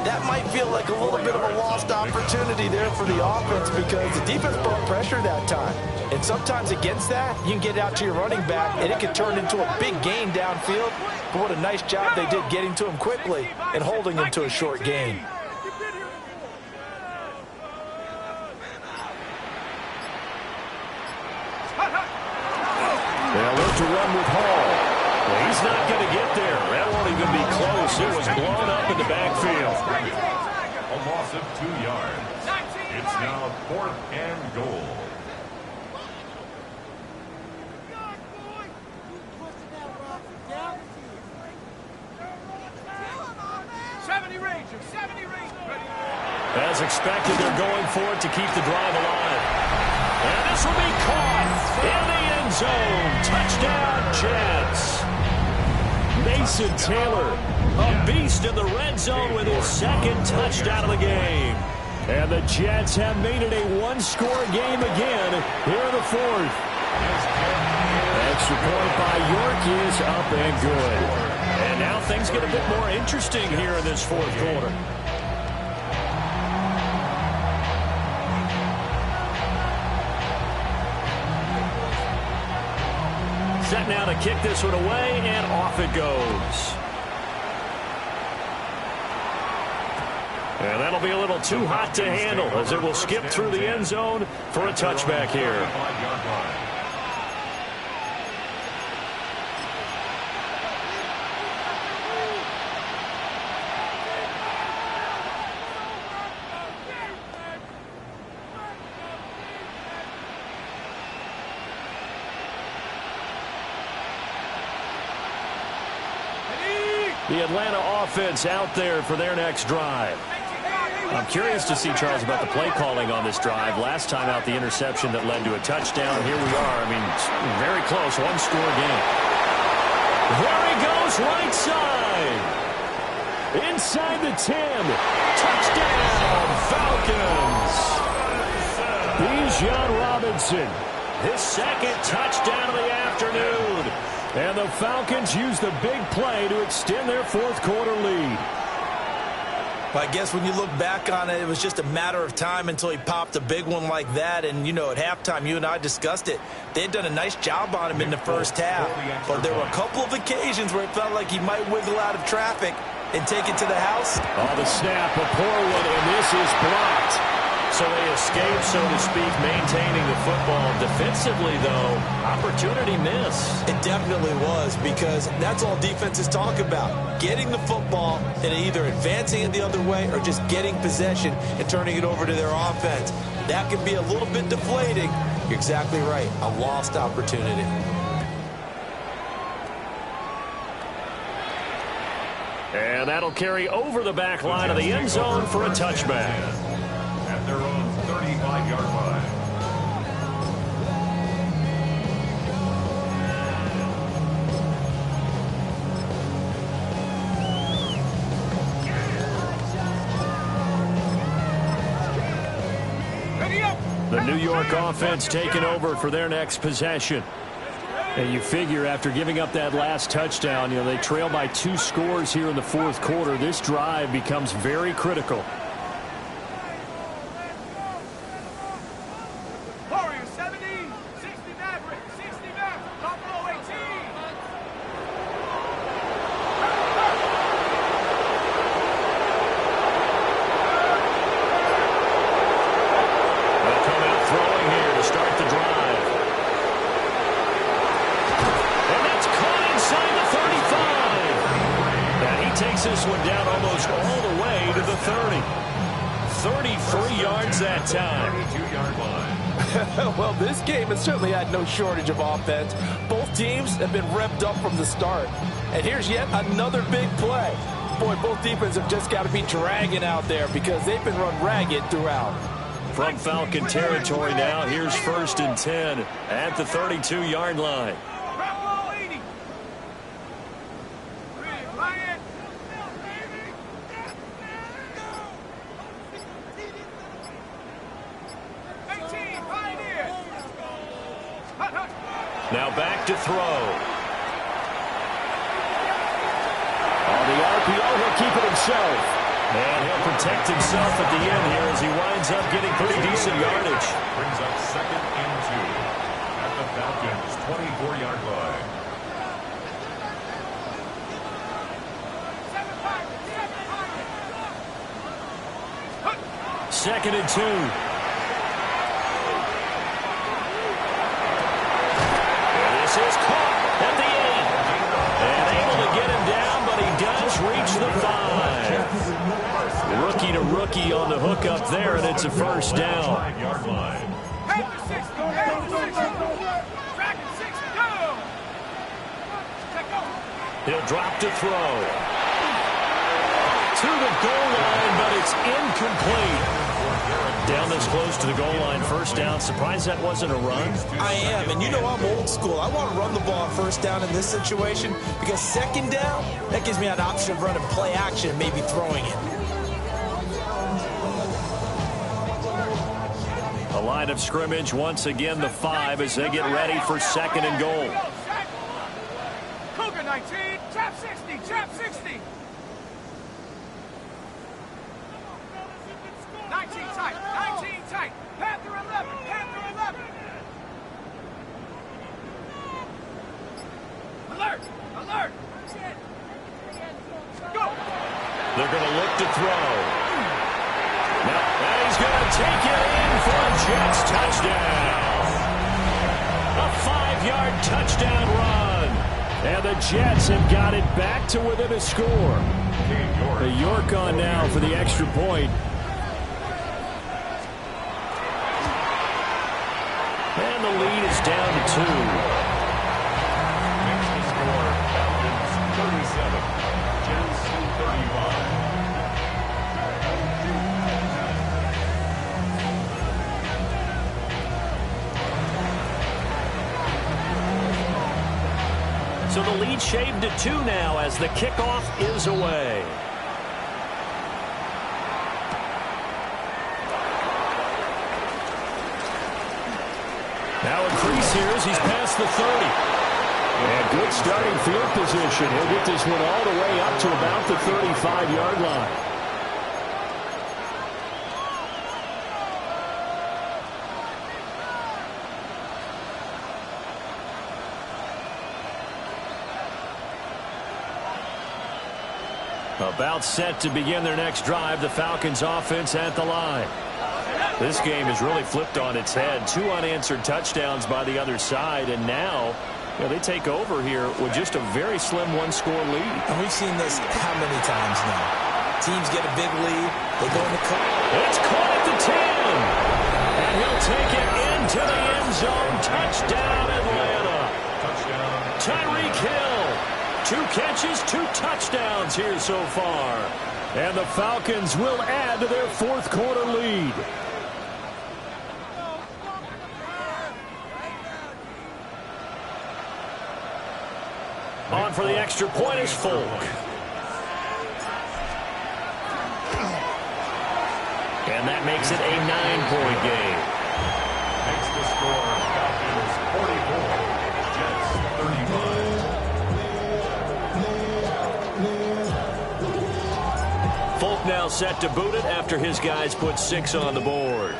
That might feel like a little bit of a lost opportunity there for the offense because the defense brought pressure that time. And sometimes against that, you can get out to your running back, and it can turn into a big gain downfield. But what a nice job they did getting to him quickly and holding him to a short gain. They'll look to run with Hall. Well, he's not going to get there. That won't even be close. It was blown up in the backfield. A loss of 2 yards. It's now 4th and goal. As expected, they're going for it to keep the drive alive. And this will be caught in the end zone. Touchdown, Jets. Mason Taylor, a beast in the red zone with his second touchdown of the game. And the Jets have made it a one-score game again here in the fourth. Extra point by York is up and good. And now things get a bit more interesting here in this fourth quarter. Set now to kick this one away, and off it goes. And that'll be a little too hot to handle as it will skip through the end zone for a touchback here. The Atlanta offense out there for their next drive. I'm curious to see, Charles, about the play calling on this drive. Last time out, the interception that led to a touchdown. Here we are. I mean, very close, one-score game. There he goes, right side. Inside the 10. Touchdown, Falcons. Bijan Robinson, his second touchdown of the afternoon. And the Falcons use the big play to extend their fourth quarter lead. I guess when you look back on it, it was just a matter of time until he popped a big one like that. And, you know, at halftime, you and I discussed it. They had done a nice job on him in the first half. But there were a couple of occasions where it felt like he might wiggle out of traffic and take it to the house. Oh, the snap, a poor one, and this is blocked. So they escape, so to speak, maintaining the football. Defensively, though, opportunity miss. It definitely was, because that's all defenses talk about. Getting the football and either advancing it the other way or just getting possession and turning it over to their offense. That can be a little bit deflating. You're exactly right. A lost opportunity. And that'll carry over the back line of the end zone for a touchback. At their own 35-yard line. The New York offense taking over for their next possession. And you figure after giving up that last touchdown, you know, they trail by 2 scores here in the fourth quarter. This drive becomes very critical. Warriors 70, 60 Maverick, 60 Maverick, Buffalo 18. brings this one down almost all the way to the 30. 33 yards that time. 32-yard line. Well, this game has certainly had no shortage of offense. Both teams have been revved up from the start. And here's yet another big play. Boy, both defenses have just got to be dragging out there because they've been run ragged throughout. From Falcon territory now, here's 1st and 10 at the 32-yard line. Bravo 80. Ryan. 18, Pioneers. Hut, hut. Now back to throw. On the RPO, he'll keep it himself. And he'll protect himself at the end here as he winds up getting pretty decent yardage. Brings up 2nd and 2 at the Falcons' 24-yard line. 2nd and 2. This is caught at the 8. And able to get him down, but he does reach the 5. Rookie to rookie on the hook up there, and it's a 1st down. 5-yard line. Head to 60. Head to 60. Track it 60. Go. Take over. He'll drop to throw. To the goal line, but it's incomplete. Down this close to the goal line, 1st down. Surprised that wasn't a run? I am, and you know I'm old school. I want to run the ball on 1st down in this situation because 2nd down, that gives me an option of running play action and maybe throwing it. A line of scrimmage, once again the 5 as they get ready for 2nd and goal. Cougar 19. Trap 60. Trap 60. 19 tight. 19 tight. Panther 11. Panther 11. Alert. Alert. Go. They're going to look to throw. And he's going to take it in for a Jets touchdown. A 5-yard touchdown run. And the Jets have got it back to within a score. The York on now for the extra point. And the lead is down to 2. Makes the score Falcons 37, Jets 35. So the lead shaved to 2 now as the kickoff is away. Now increase here as he's past the 30. And good starting field position. He'll get this one all the way up to about the 35-yard line. About set to begin their next drive. The Falcons offense at the line. This game has really flipped on its head. 2 unanswered touchdowns by the other side, and now they take over here with just a very slim 1-score lead. And we've seen this how many times now? Teams get a big lead, they go in the cut. It's caught at the 10. And he'll take it into the end zone. Touchdown, Atlanta. Touchdown. Tyreek Hill. 2 catches, 2 touchdowns here so far. And the Falcons will add to their 4th quarter lead. On for the extra point is Folk. And that makes it a 9-point game. Makes the score Falcons 44, Jets 35. Folk now set to boot it after his guys put 6 on the board.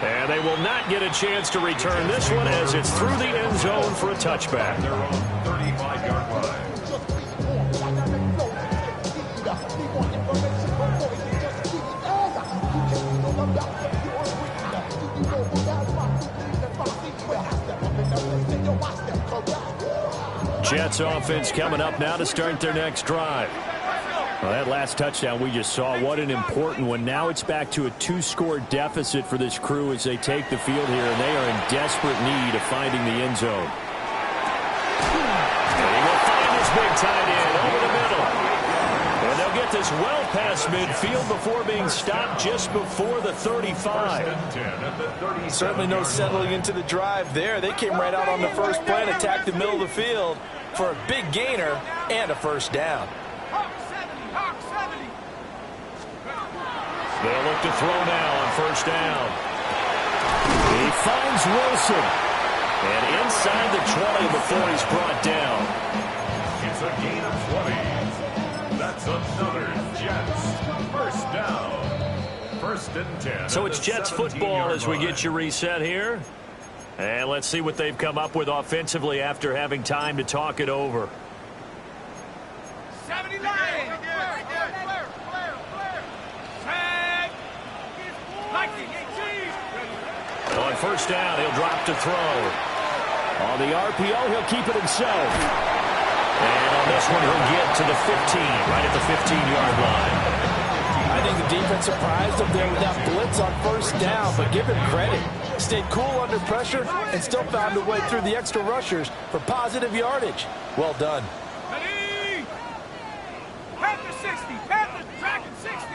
And they will not get a chance to return this one as it's through the end zone for a touchback. Their own 35-yard line. Jets offense coming up now to start their next drive. Well, that last touchdown we just saw, what an important one. Now it's back to a 2-score deficit for this crew as they take the field here, and they are in desperate need of finding the end zone. And he will find this big tight end over the middle. And they'll get this well past midfield before being stopped just before the 35. Certainly no settling into the drive there. They came right out on the first play and attacked the middle of the field for a big gainer and a first down. They'll look to throw now on first down. He finds Wilson. And inside the 20 before he's brought down. It's a gain of 20. That's another Jets first down. First and 10. So it's Jets football as we get you reset here. And let's see what they've come up with offensively after having time to talk it over. 70 Lions. On first down, he'll drop to throw. On the RPO, he'll keep it himself. And on this one, he'll get to the 15, right at the 15-yard line. I think the defense surprised him there with that blitz on first down, but give him credit. Stayed cool under pressure and still found a way through the extra rushers for positive yardage. Well done. Ready? Panther 60. Panther tracking 60.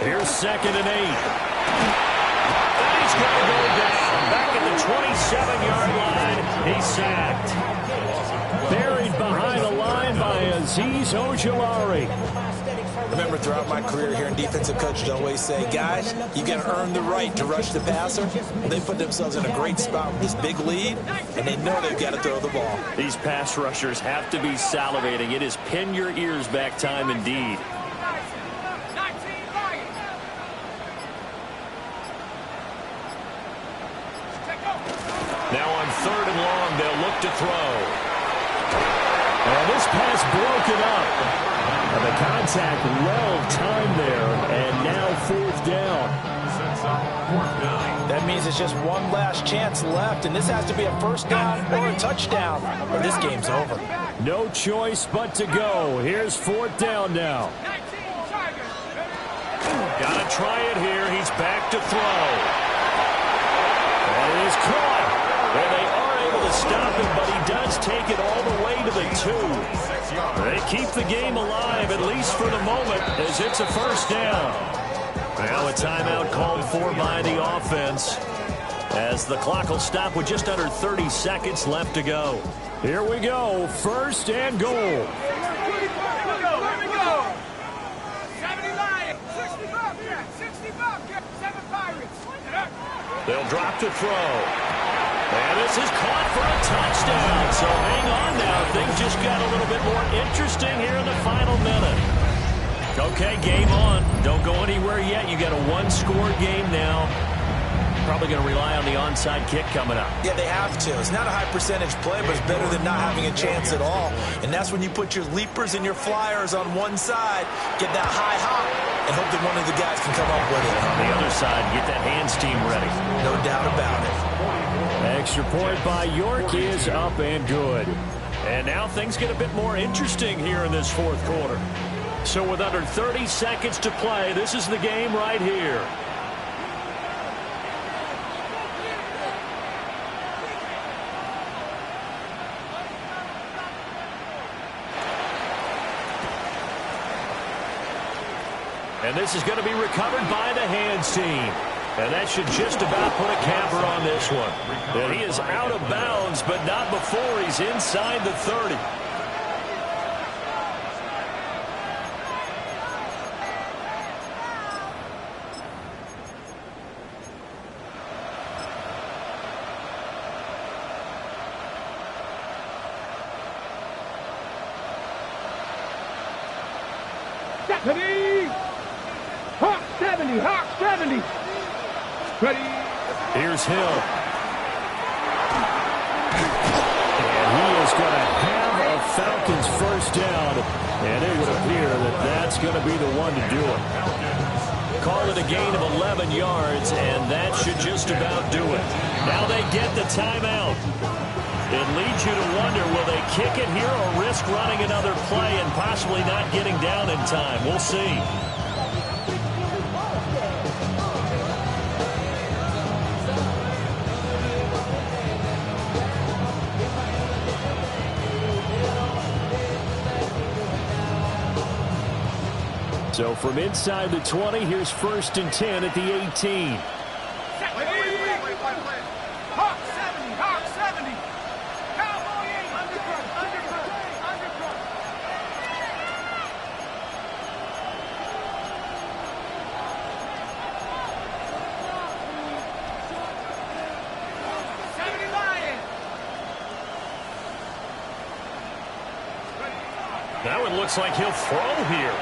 Here's 2nd and 8. And he's going to go down. Back at the 27-yard line. He's sacked. Buried behind the line by Azeez Ojulari. Remember, throughout my career here in defensive coaches always say, guys, you got to earn the right to rush the passer. They put themselves in a great spot with this big lead, and they know they've got to throw the ball. These pass rushers have to be salivating. It is pin your ears back time indeed. Now on 3rd and long, they'll look to throw. And this pass broken up. And the contact well timed there, and now 4th down. That means it's just one last chance left, and this has to be a first down or a touchdown, or this game's over. No choice but to go. Here's 4th down now. Gotta try it here. He's back to throw. And it is caught. And they are able to stop him, but he does take it all the way to the 2. They keep the game alive, at least for the moment, as it's a first down. Now a timeout called for by the offense, as the clock will stop with just under 30 seconds left to go. Here we go, 1st and goal. Here we go. 70 Lions. 60 Bobcats. 60 Bobcats. 7 Pirates. They'll drop to throw. And this is caught for a touchdown. So hang on now. Things just got a little bit more interesting here in the final minute. Okay, game on. Don't go anywhere yet. You got a 1-score game now. Probably going to rely on the onside kick coming up. Yeah, they have to. It's not a high percentage play, but it's better than not having a chance at all. And that's when you put your leapers and your flyers on one side, get that high hop, and hope that one of the guys can come up with it. On the other side, get that hands team ready. No doubt about it. Extra point by York is up and good. And now things get a bit more interesting here in this 4th quarter. So with under 30 seconds to play, this is the game right here. And this is going to be recovered by the hands team. And that should just about put a capper on this one. And he is out of bounds, but not before he's inside the 30. Ready? Hawk 70. Hawk 70. Ready? Here's Hill. And he is going to have a Falcons first down. And it would appear that that's going to be the one to do it. Call it a gain of 11 yards, and that should just about do it. Now they get the timeout. It leads you to wonder, will they kick it here or risk running another play and possibly not getting down in time? We'll see. So from inside the 20, here's 1st and 10 at the 18. Wait. Hawk 70, Hawk 70. Cowboy 8, undercut. 70 Lion. Now it looks like he'll throw here.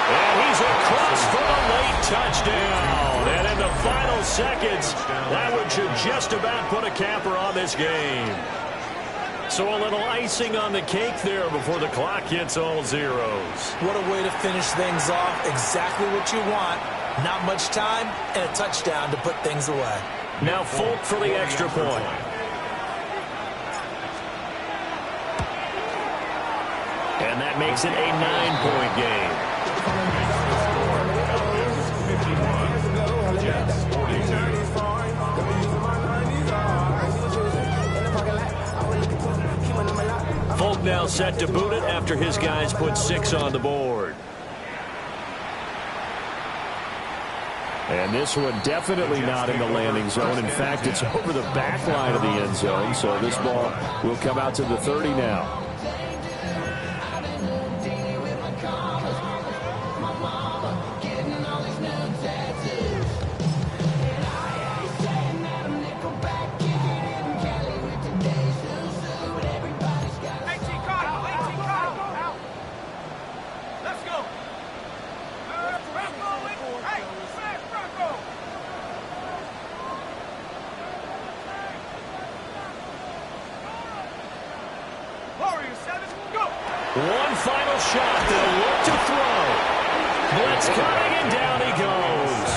And he's across for a late touchdown. And in the final seconds, that one should just about put a capper on this game. So a little icing on the cake there before the clock hits all zeros. What a way to finish things off. Exactly what you want. Not much time and a touchdown to put things away. Now Folk for the extra point. And that makes it a 9-point game. Folk now set to boot it after his guys put 6 on the board. And this one definitely not in the landing zone. In fact, it's over the back line of the end zone. So this ball will come out to the 30 now. One final shot. They'll look to throw. Blitz coming, and down he goes.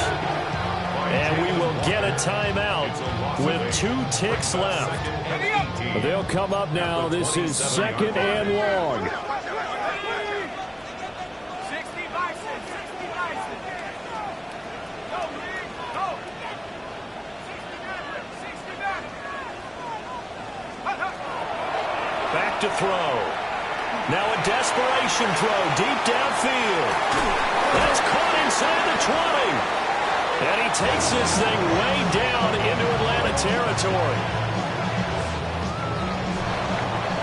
And we will get a timeout with 2 ticks left. They'll come up now. This is 2nd and long. 60 Bison, 60 Bison. Go, Lee, go. 60 Back to throw. Now a desperation throw deep downfield. That's caught inside the 20. And he takes this thing way down into Atlanta territory.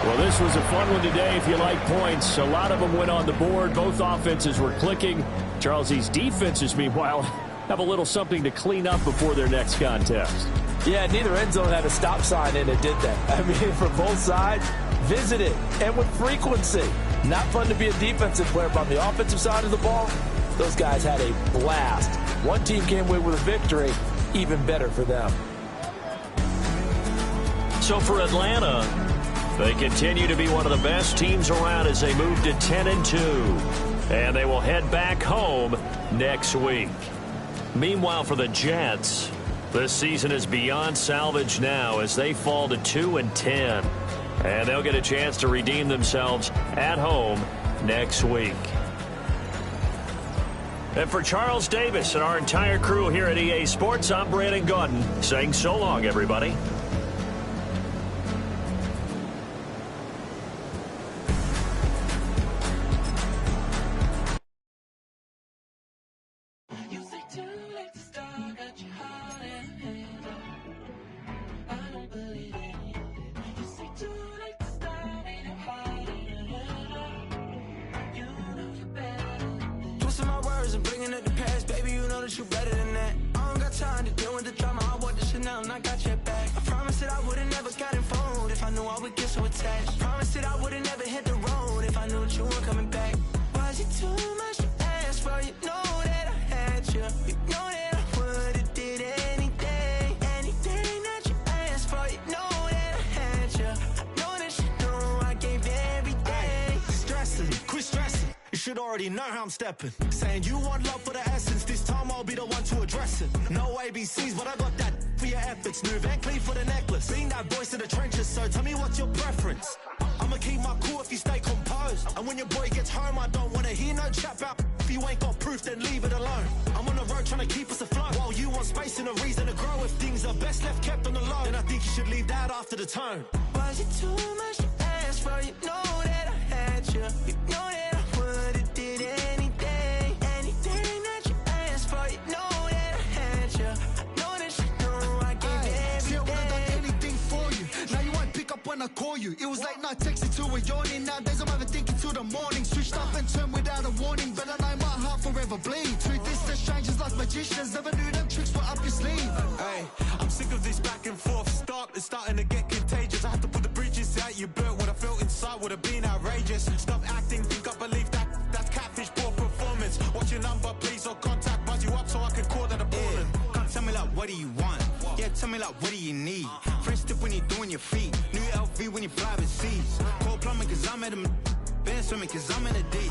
Well, this was a fun one today if you like points. A lot of them went on the board. Both offenses were clicking. Charles, these defenses, meanwhile, have a little something to clean up before their next contest. Yeah, neither end zone had a stop sign in it, did they? I mean, for both sides, visit it, and with frequency. Not fun to be a defensive player, but on the offensive side of the ball, those guys had a blast. One team came away with a victory, even better for them. So for Atlanta, they continue to be one of the best teams around as they move to 10-2. And they will head back home next week. Meanwhile, for the Jets, this season is beyond salvage now as they fall to 2-10. And they'll get a chance to redeem themselves at home next week. And for Charles Davis and our entire crew here at EA Sports, I'm Brandon Gaudin saying so long, everybody. Know how I'm stepping. Saying you want love for the essence. This time I'll be the one to address it. No ABCs, but I got that for your effort. Keep it smooth and clean for the necklace. Being that voice in the trenches, so tell me what's your preference. I'ma keep my cool if you stay composed. And when your boy gets home, I don't wanna hear no chat about. If you ain't got proof, then leave it alone. I'm on the road trying to keep us afloat, while you want space and a reason to grow. If things are best left kept on the low, then I think you should leave that after the tone. Was it too much to ask for? You know that I had you. You know that I would've did anything. Anything that you asked for. You know that I had you. I know that you know I gave everything. See, I would've done anything for you. Now you won't pick up when I call you. It was late night texting till we're yawning. Nowadays I'm overthinking till the morning. Switched up and turned without a warning, but I know my heart forever bleeds. Truth is, they're strangers like magicians. Never knew them tricks were up your sleeve. Hey, I'm sick of this back and forth. It's starting to get contagious. I had to put the bridges out you built. What I felt inside would have been outrageous. Stop acting, think I believe that. That's catfish, poor performance. What's your number, please, or contact. Buzz you up so I can call that a ballin'. Can't tell me like, what do you want? Yeah, tell me like, what do you need? Fresh tip when you're doing your feet. New LV when you fly overseas. Cold plumbing cause I'm at a... Been swimming cause I'm in a deep.